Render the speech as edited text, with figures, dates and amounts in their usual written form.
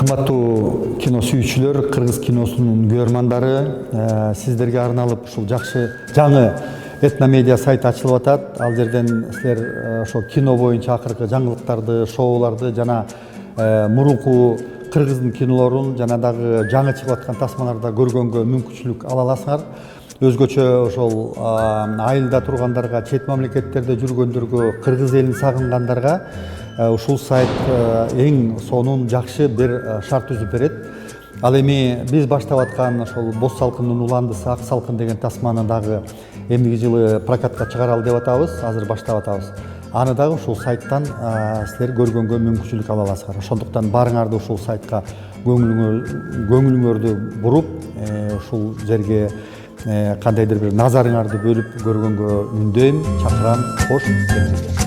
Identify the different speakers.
Speaker 1: Кымбаттуу кино сүйүүчүлөр, кыргыз киносунун көрмандары, сиздерге арналып ушул жакшы жаңы этномедиа сайт ачылып атат. Ал жерден силер ошо кино боюнча акыркы жаңылыктарды, шоуларды жана мурунку кыргыздын кинолорун жана дагы жаңы чыгып аткан тасмаларда көргөнгө мүмкүнчүлүк ала аласыңар. Өзгөчө ошол айылда тургандарга, чет мамлекеттерде жүргөндөргө, кыргыз элин сагынгандарга ушул сайт эң сонун жакшы бир шарт түзүп берет. Ал эми биз баштап аткан ошол Боз салкындын уландысы, Ак салкын деген тасманы дагы эмдиги жылы прокатка чыгаралы деп атабыз, азыр баштап атабыз. Аны дагы ушул сайттан силер көргөнгө мүмкүнчүлүк ала аласыздар. Ошондуктан барыңарды ушул сайтка көңүлүңөрдү буруп, ушул жерге кандайдыр бир назарыңарды бөлүп көргөнгө үндөйм, чакырам. Кош келиңиздер.